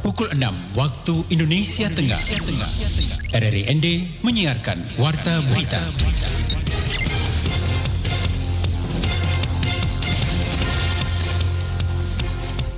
Pukul 6 waktu Indonesia Tengah. RRI ND menyiarkan Warta Berita.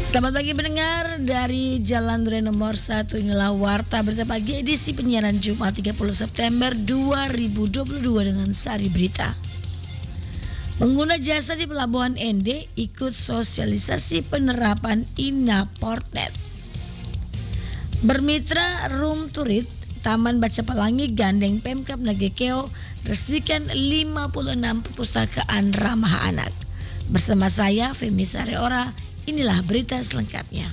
Selamat pagi pendengar, dari Jalan Duren nomor 1 inilah Warta Berita Pagi edisi penyiaran Jumat 30 September 2022 dengan Sari Berita. Pengguna jasa di Pelabuhan ND ikut sosialisasi penerapan INA-Portnet. Bermitra Room Turit, Taman Baca Pelangi gandeng Pemkab Nagekeo resmikan 56 perpustakaan ramah anak. Bersama saya Femi Sareora, inilah berita selengkapnya.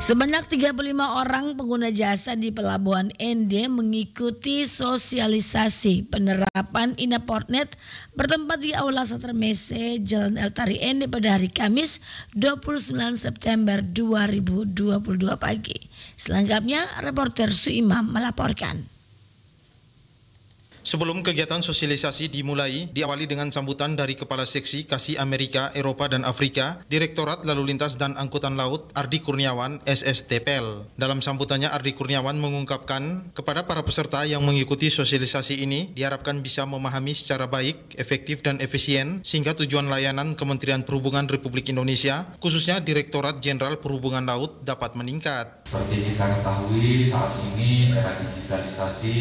Sebanyak 35 orang pengguna jasa di Pelabuhan ND mengikuti sosialisasi penerapan INA-Portnet bertempat di Aula Satremese, Jalan El Tari ND pada hari Kamis 29 September 2022 pagi. Selengkapnya, reporter Suimam melaporkan. Sebelum kegiatan sosialisasi dimulai, diawali dengan sambutan dari Kepala Seksi Kasih Amerika, Eropa dan Afrika, Direktorat Lalu Lintas dan Angkutan Laut Ardi Kurniawan, SSTPL. Dalam sambutannya, Ardi Kurniawan mengungkapkan kepada para peserta yang mengikuti sosialisasi ini diharapkan bisa memahami secara baik, efektif dan efisien sehingga tujuan layanan Kementerian Perhubungan Republik Indonesia, khususnya Direktorat Jenderal Perhubungan Laut, dapat meningkat. Seperti kita ketahui, saat ini era digitalisasi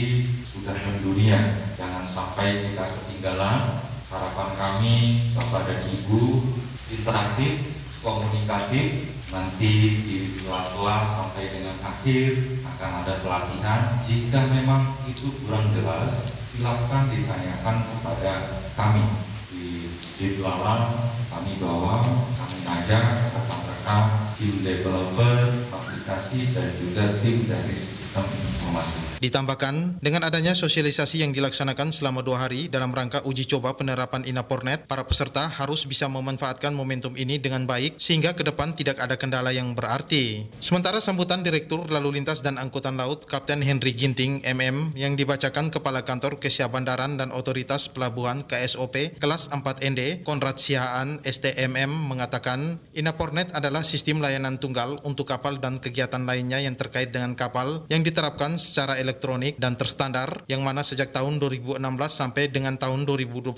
sudah mendunia. Jangan sampai kita ketinggalan. Harapan kami kepada Ibu interaktif, komunikatif. Nanti di sela-sela sampai dengan akhir akan ada pelatihan. Jika memang itu kurang jelas, silakan ditanyakan kepada kami di Lalang. Kami bawa, kami ajak rekan-rekan tim developer aplikasi dan juga tim dari sistem informasi. Ditambahkan, dengan adanya sosialisasi yang dilaksanakan selama 2 hari dalam rangka uji coba penerapan INA-Portnet, para peserta harus bisa memanfaatkan momentum ini dengan baik sehingga ke depan tidak ada kendala yang berarti. Sementara sambutan Direktur Lalu Lintas dan Angkutan Laut Kapten Henry Ginting MM yang dibacakan Kepala Kantor Kesya Bandaran dan Otoritas Pelabuhan KSOP kelas 4 ND Konrad Sihaan STMM mengatakan INA-Portnet adalah sistem layanan tunggal untuk kapal dan kegiatan lainnya yang terkait dengan kapal yang diterapkan secara elektronik dan terstandar, yang mana sejak tahun 2016 sampai dengan tahun 2021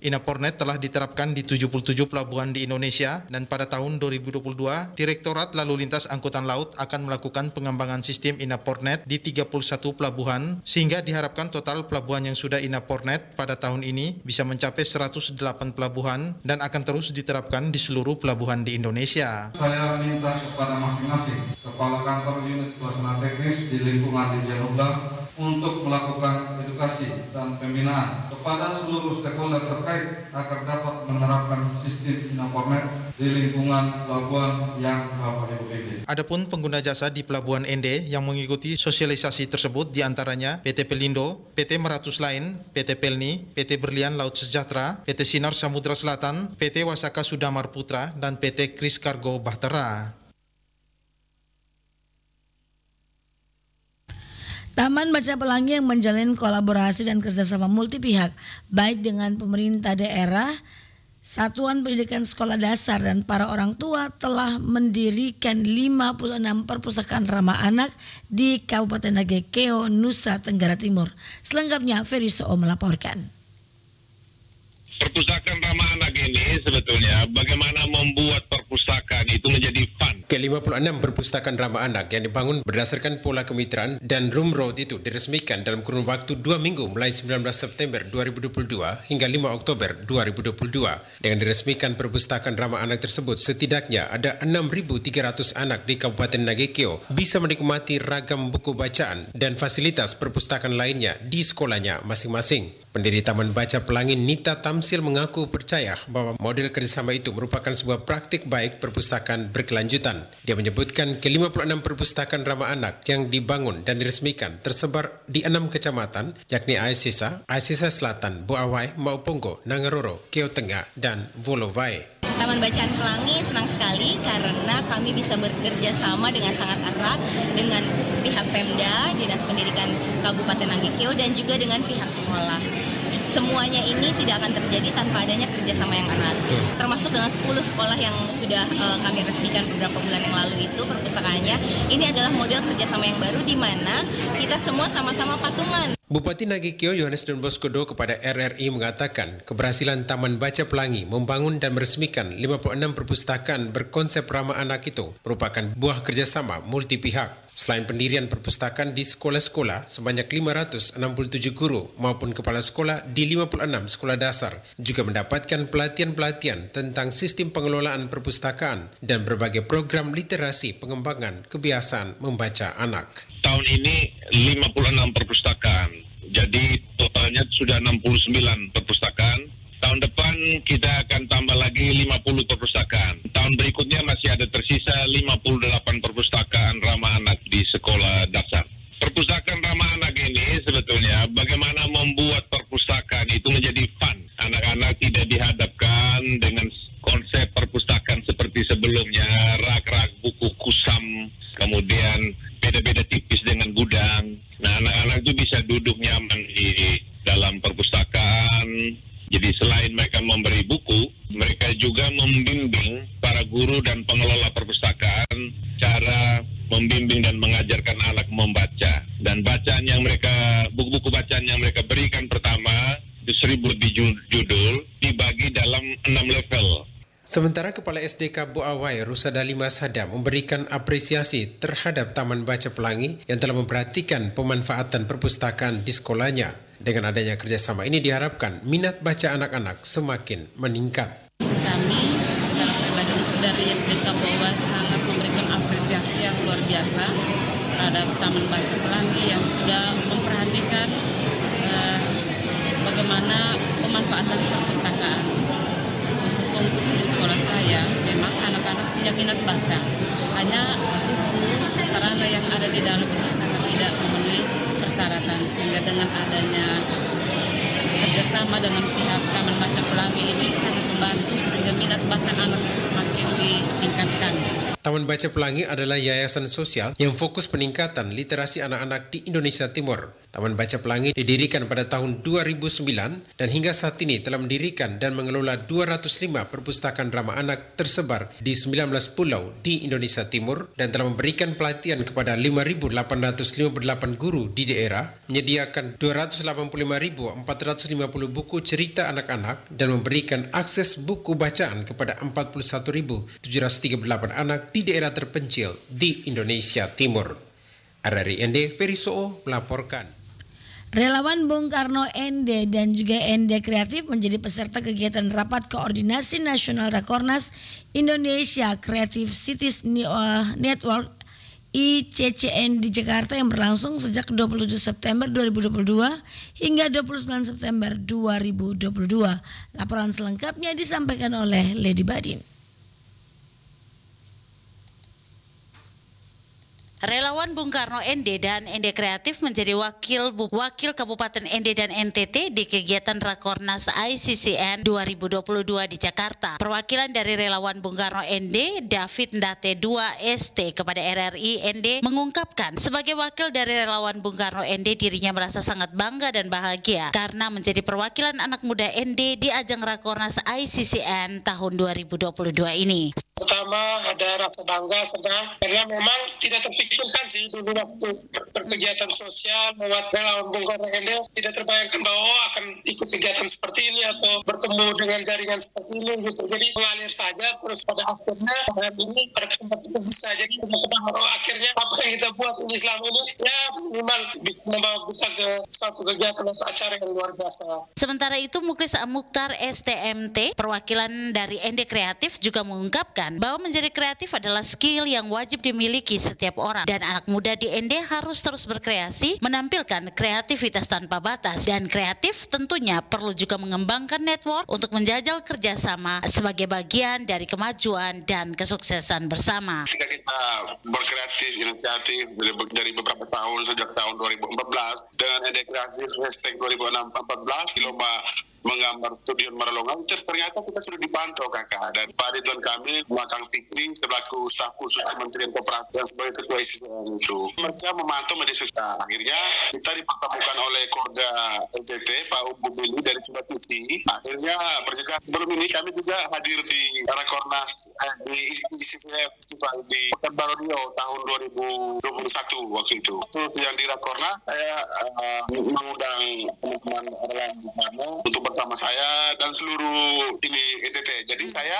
INA-Portnet telah diterapkan di 77 pelabuhan di Indonesia, dan pada tahun 2022 Direktorat Lalu Lintas Angkutan Laut akan melakukan pengembangan sistem INA-Portnet di 31 pelabuhan sehingga diharapkan total pelabuhan yang sudah INA-Portnet pada tahun ini bisa mencapai 108 pelabuhan dan akan terus diterapkan di seluruh pelabuhan di Indonesia. Saya minta kepada masing-masing Kepala Kantor Unit Pelaksana Teknis di lingkungan di Janublang untuk melakukan edukasi dan pembinaan kepada seluruh stakeholder terkait agar dapat menerapkan sistem INA-Portnet di lingkungan pelabuhan yang Bapak Ibu pilih. Adapun pengguna jasa di Pelabuhan ND yang mengikuti sosialisasi tersebut diantaranya PT Pelindo, PT Meratus Line, PT Pelni, PT Berlian Laut Sejahtera, PT Sinar Samudra Selatan, PT Wasaka Sudamar Putra, dan PT Kris Kargo Bahtera. Taman Baca Pelangi yang menjalin kolaborasi dan kerjasama multi pihak baik dengan pemerintah daerah, satuan pendidikan sekolah dasar dan para orang tua telah mendirikan 56 perpustakaan ramah anak di Kabupaten Nagekeo, Nusa Tenggara Timur. Selengkapnya Ferry Soo melaporkan. Perpustakaan ramah anak ini sebetulnya bagaimana membuat perpustakaan itu menjadi fun. Ke-56 perpustakaan ramah anak yang dibangun berdasarkan pola kemitraan dan Room Road itu diresmikan dalam kurun waktu 2 minggu mulai 19 September 2022 hingga 5 Oktober 2022. Dengan diresmikan perpustakaan ramah anak tersebut, setidaknya ada 6.300 anak di Kabupaten Nagekeo bisa menikmati ragam buku bacaan dan fasilitas perpustakaan lainnya di sekolahnya masing-masing. Pendiri Taman Baca Pelangi Nita Tamsil mengaku percaya bahwa model kerjasama itu merupakan sebuah praktik baik perpustakaan berkelanjutan. Dia menyebutkan ke-56 perpustakaan ramah anak yang dibangun dan diresmikan tersebar di 6 kecamatan, yakni Aisisa Selatan, Buawai, Mauponggo, Nangaroro, Keo Tengah, dan Volovai. Taman Bacaan Pelangi senang sekali karena kami bisa bekerja sama dengan sangat erat dengan pihak Pemda, Dinas Pendidikan Kabupaten Nangekeo, dan juga dengan pihak sekolah. Semuanya ini tidak akan terjadi tanpa adanya kerjasama yang erat. Termasuk dengan 10 sekolah yang sudah kami resmikan beberapa bulan yang lalu itu perpustakaannya. Ini adalah model kerjasama yang baru di mana kita semua sama-sama patungan. Bupati Nangekeo Yohanes Don Bosco Do kepada RRI mengatakan keberhasilan Taman Baca Pelangi membangun dan meresmikan 56 perpustakaan berkonsep ramah anak itu merupakan buah kerjasama multi pihak. Selain pendirian perpustakaan di sekolah-sekolah sebanyak 567 guru maupun kepala sekolah di 56 sekolah dasar juga mendapatkan pelatihan-pelatihan tentang sistem pengelolaan perpustakaan dan berbagai program literasi pengembangan kebiasaan membaca anak. Tahun ini 56 perpustakaan, jadi totalnya sudah 69 perpustakaan. Tahun depan kita akan tambah lagi 50 perpustakaan. Tahun berikutnya masih ada tersisa 58 perpustakaan ramah anak di sekolah dasar. Perpustakaan ramah anak ini sebetulnya bagaimana membuat perpustakaan itu menjadi fun. Anak-anak tidak dihadapkan dengan konsep perpustakaan seperti sebelumnya, rak-rak buku kusam, kemudian beda-beda tipis dengan gudang. Nah, anak-anak itu bisa duduk nyaman di dalam perpustakaan. Jadi selain mereka memberi buku, mereka juga membimbing para guru dan pengelola perpustakaan cara membimbing dan mengajarkan anak membaca. Dan bacaan yang mereka, buku-buku bacaan yang mereka berikan pertama, 1000 lebih judul, dibagi dalam 6 level. Sementara Kepala SDK Buawai Rusadali Masada memberikan apresiasi terhadap Taman Baca Pelangi yang telah memperhatikan pemanfaatan perpustakaan di sekolahnya. Dengan adanya kerjasama ini diharapkan minat baca anak-anak semakin meningkat. Kami secara pribadi dari SDK Buawai sangat memberikan apresiasi yang luar biasa terhadap Taman Baca Pelangi yang sudah memperhatikan bagaimana pemanfaatan perpustakaan. Khusus untuk di sekolah saya, memang anak-anak punya minat baca. Hanya buku sarana yang ada di dalam itu sangat tidak memenuhi persyaratan. Sehingga dengan adanya kerjasama dengan pihak Taman Baca Pelangi ini sangat membantu sehingga minat baca anak itu semakin ditingkatkan. Taman Baca Pelangi adalah yayasan sosial yang fokus peningkatan literasi anak-anak di Indonesia Timur. Taman Baca Pelangi didirikan pada tahun 2009 dan hingga saat ini telah mendirikan dan mengelola 205 perpustakaan ramah anak tersebar di 19 pulau di Indonesia Timur dan telah memberikan pelatihan kepada 5.858 guru di daerah, menyediakan 285.450 buku cerita anak-anak dan memberikan akses buku bacaan kepada 41.738 anak di daerah terpencil di Indonesia Timur. RRI ND Ferisoo melaporkan. Relawan Bung Karno ND dan juga ND Kreatif menjadi peserta kegiatan Rapat Koordinasi Nasional Rakornas Indonesia Creative Cities Network ICCN di Jakarta yang berlangsung sejak 27 September 2022 hingga 29 September 2022. Laporan selengkapnya disampaikan oleh Lady Badin. Relawan Bung Karno ND dan ND Kreatif menjadi wakil Kabupaten ND dan NTT di kegiatan Rakornas ICCN 2022 di Jakarta. Perwakilan dari relawan Bung Karno ND, David Ndate 2 ST kepada RRI ND mengungkapkan, sebagai wakil dari relawan Bung Karno ND dirinya merasa sangat bangga dan bahagia karena menjadi perwakilan anak muda ND di ajang Rakornas ICCN tahun 2022 ini. Pertama ada rasa bangga karena memang tidak terpikirkan sih dulu waktu berkegiatan sosial lewat relawan Bung Karno ND tidak terbayangkan bahwa akan ikut kegiatan seperti ini atau bertemu dengan jaringan seperti ini gitu. Jadi mengalir saja terus pada akhirnya hari ini pada kesempatan itu bisa. Jadi bahwa akhirnya apa yang kita buat ini selama ini ya minimal membawa kita ke suatu kegiatan atau acara yang luar biasa. Sementara itu Muklis Mukhtar STMT perwakilan dari ND Kreatif juga mengungkapkan bahwa menjadi kreatif adalah skill yang wajib dimiliki setiap orang dan anak muda di ND harus terus berkreasi, menampilkan kreativitas tanpa batas, dan kreatif tentunya perlu juga mengembangkan network untuk menjajal kerjasama sebagai bagian dari kemajuan dan kesuksesan bersama. Ketika kita berkreatif, inisiatif dari beberapa tahun sejak tahun 2014 dengan ND Kreatif #2014 di lomba menggambar Stadion Maralonga, ternyata kita sudah dipantau kakak. Dan Pak Ridwan Kamil, Kang Fikri selaku staf khusus Kementerian Koperasi dan sebagai ketua ICCN itu, mereka memantau media sosial. Akhirnya kita dipertemukan oleh Korda NTT Pak Umbu Bili dari Sumba TV. Akhirnya berjalan. Sebelum ini kami juga hadir di Rakornas di ICCN Festival di Pekanbaru Riau tahun 2021 waktu itu. Terus yang di Rakornas saya mengundang teman-teman relawan di sana untuk bersama saya dan seluruh ini NTT. Jadi saya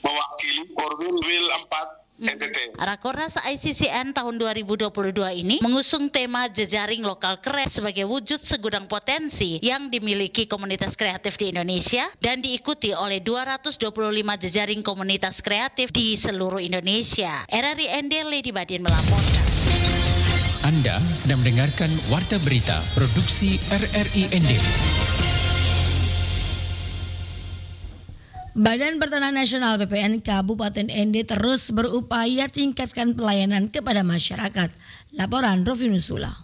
mewakili Korwil 4 NTT. Rakornas ICCN tahun 2022 ini mengusung tema jejaring lokal keren sebagai wujud segudang potensi yang dimiliki komunitas kreatif di Indonesia dan diikuti oleh 225 jejaring komunitas kreatif di seluruh Indonesia. RRI ND Lady Badin melaporkan. Anda sedang mendengarkan Warta Berita Produksi RRI ND. Badan Pertanahan Nasional BPN Kabupaten ND terus berupaya tingkatkan pelayanan kepada masyarakat. Laporan Rovinus Sula.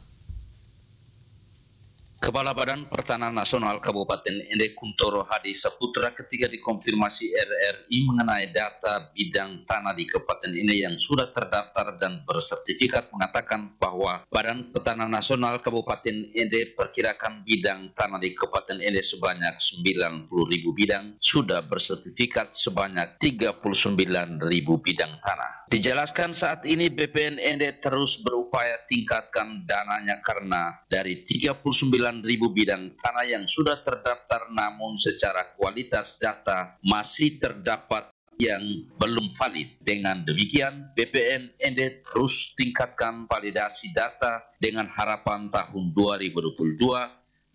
Kepala Badan Pertanahan Nasional Kabupaten ND Kuntoro Hadi Saputra ketika dikonfirmasi RRI mengenai data bidang tanah di Kabupaten ini yang sudah terdaftar dan bersertifikat mengatakan bahwa Badan Pertanahan Nasional Kabupaten ND perkirakan bidang tanah di Kabupaten ND sebanyak 90.000 bidang, sudah bersertifikat sebanyak 39.000 bidang tanah. Dijelaskan saat ini BPN ND terus berupaya tingkatkan dananya karena dari 39.000 bidang tanah yang sudah terdaftar namun secara kualitas data masih terdapat yang belum valid. Dengan demikian BPN ND terus tingkatkan validasi data dengan harapan tahun 2022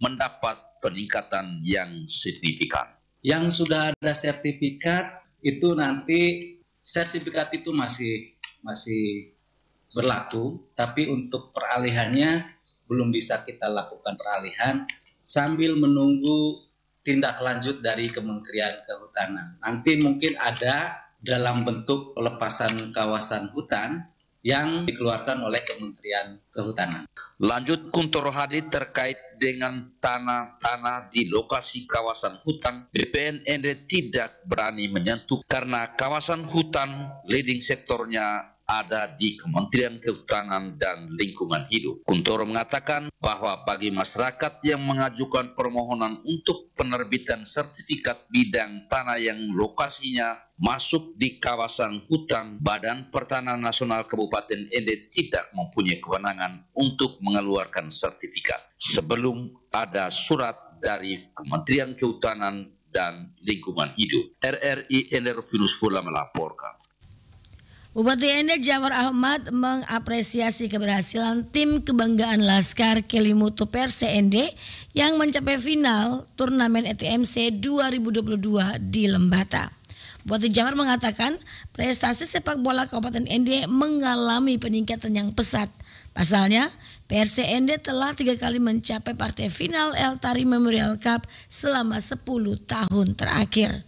mendapat peningkatan yang signifikan. Yang sudah ada sertifikat itu nanti sertifikat itu masih berlaku, tapi untuk peralihannya belum bisa kita lakukan peralihan sambil menunggu tindak lanjut dari Kementerian Kehutanan. Nanti mungkin ada dalam bentuk pelepasan kawasan hutan yang dikeluarkan oleh Kementerian Kehutanan. Lanjut Kuntoro Hadi terkait dengan tanah-tanah di lokasi kawasan hutan, BPN ND tidak berani menyentuh karena kawasan hutan leading sektornya ada di Kementerian Kehutanan dan Lingkungan Hidup. Kuntoro mengatakan bahwa bagi masyarakat yang mengajukan permohonan untuk penerbitan sertifikat bidang tanah yang lokasinya masuk di kawasan hutan, Badan Pertanahan Nasional Kabupaten ND tidak mempunyai kewenangan untuk mengeluarkan sertifikat sebelum ada surat dari Kementerian Kehutanan dan Lingkungan Hidup. RRI ND Rovinus Sula melaporkan. Bupati ND Jawar Ahmad mengapresiasi keberhasilan tim kebanggaan Laskar Kelimutu Perse ND yang mencapai final turnamen ETMC 2022 di Lembata. Bupati Jawar mengatakan prestasi sepak bola Kabupaten ND mengalami peningkatan yang pesat. Pasalnya, Perse ND telah 3 kali mencapai partai final El Tari Memorial Cup selama 10 tahun terakhir.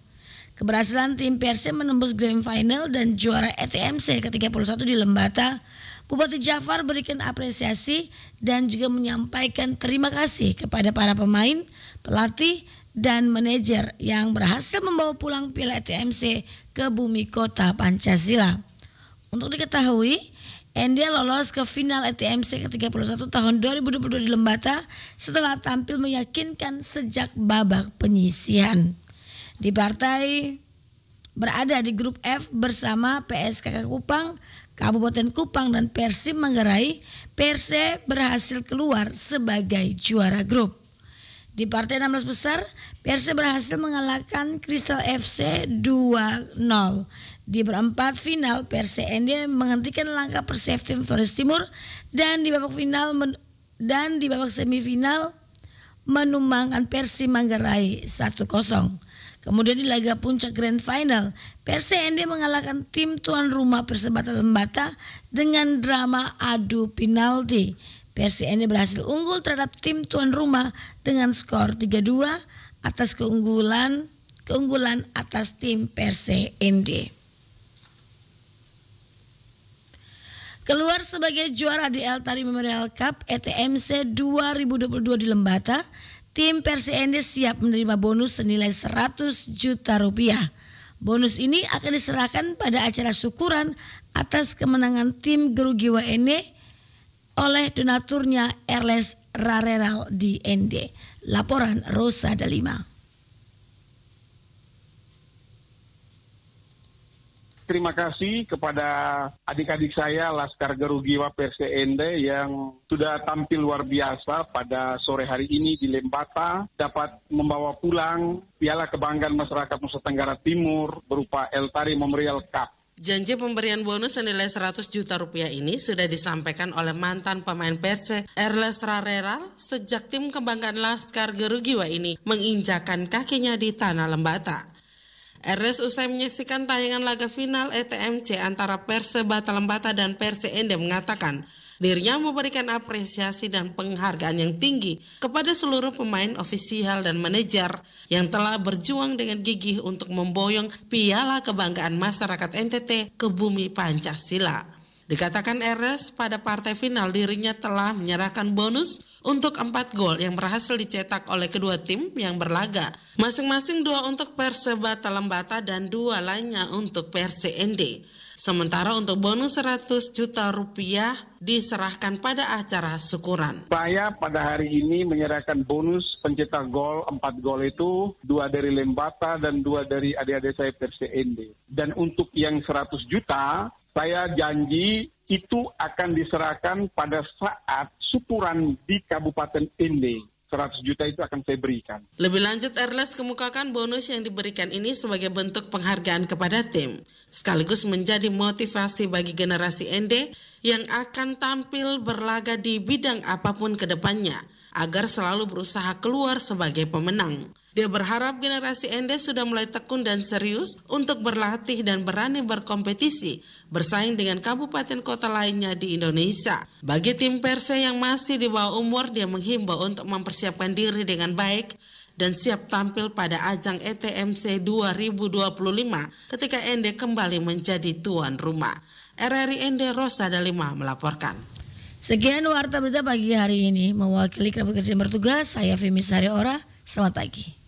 Keberhasilan tim Perse menembus Grand Final dan juara ETMC ke-31 di Lembata, Bupati Jafar berikan apresiasi dan juga menyampaikan terima kasih kepada para pemain, pelatih, dan manajer yang berhasil membawa pulang piala ETMC ke bumi kota Pancasila. Untuk diketahui, ND lolos ke final ETMC ke-31 tahun 2022 di Lembata setelah tampil meyakinkan sejak babak penyisihan. Di partai berada di grup F bersama PSKK Kupang, Kabupaten Kupang, dan Persib Manggarai, Perse berhasil keluar sebagai juara grup. Di partai 16 besar, Perse berhasil mengalahkan Kristal FC 2-0. Di berempat final, Perse ND menghentikan langkah Persib Tim Flores Timur dan di babak semifinal menumbangkan Persib Manggarai 1-0. Kemudian di laga puncak Grand Final, Perse ND mengalahkan tim tuan rumah Persebaya Lembata dengan drama adu penalti. Perse ND berhasil unggul terhadap tim tuan rumah dengan skor 3-2 atas keunggulan atas tim Perse ND. Keluar sebagai juara di El Tari Memorial Cup ETMC 2022 di Lembata, tim PSND siap menerima bonus senilai 100 juta rupiah. Bonus ini akan diserahkan pada acara syukuran atas kemenangan tim Gerugiwa Ende oleh donaturnya Erles Rareral di Ende. Laporan Rosa Dalima. Terima kasih kepada adik-adik saya Laskar Gerugiwa PSND yang sudah tampil luar biasa pada sore hari ini di Lembata, dapat membawa pulang piala kebanggaan masyarakat Nusa Tenggara Timur berupa El Tari Memorial Cup. Janji pemberian bonus senilai 100 juta rupiah ini sudah disampaikan oleh mantan pemain Perse Erles Rareral sejak tim kebanggaan Laskar Gerugiwa ini menginjakan kakinya di tanah Lembata. Erles usai menyaksikan tayangan laga final ETMC antara Perse Bata Lembata dan Perse Ende mengatakan dirinya memberikan apresiasi dan penghargaan yang tinggi kepada seluruh pemain, ofisial dan manajer yang telah berjuang dengan gigih untuk memboyong piala kebanggaan masyarakat NTT ke bumi Pancasila. Dikatakan Erles pada partai final dirinya telah menyerahkan bonus untuk 4 gol yang berhasil dicetak oleh kedua tim yang berlaga. Masing-masing 2 untuk Perse Bata Lembata dan 2 lainnya untuk Perse Ende. Sementara untuk bonus 100 juta rupiah diserahkan pada acara syukuran. Saya pada hari ini menyerahkan bonus pencetak gol 4 gol itu 2 dari Lembata dan 2 dari adik-adik saya Perse Ende. Dan untuk yang 100 juta saya janji itu akan diserahkan pada saat syukuran di Kabupaten Ende. 100 juta itu akan saya berikan. Lebih lanjut, Erles kemukakan bonus yang diberikan ini sebagai bentuk penghargaan kepada tim, sekaligus menjadi motivasi bagi generasi Ende yang akan tampil berlaga di bidang apapun ke depannya, agar selalu berusaha keluar sebagai pemenang. Dia berharap generasi Ende sudah mulai tekun dan serius untuk berlatih dan berani berkompetisi, bersaing dengan kabupaten kota lainnya di Indonesia. Bagi tim Perse yang masih di bawah umur, dia menghimbau untuk mempersiapkan diri dengan baik dan siap tampil pada ajang ETMC 2025 ketika Ende kembali menjadi tuan rumah. RRI Ende, Rosa Dalima melaporkan. Sekian warta berita pagi hari ini. Mewakili kerabat kerja yang bertugas, saya Femi Sari Ora. Selamat pagi.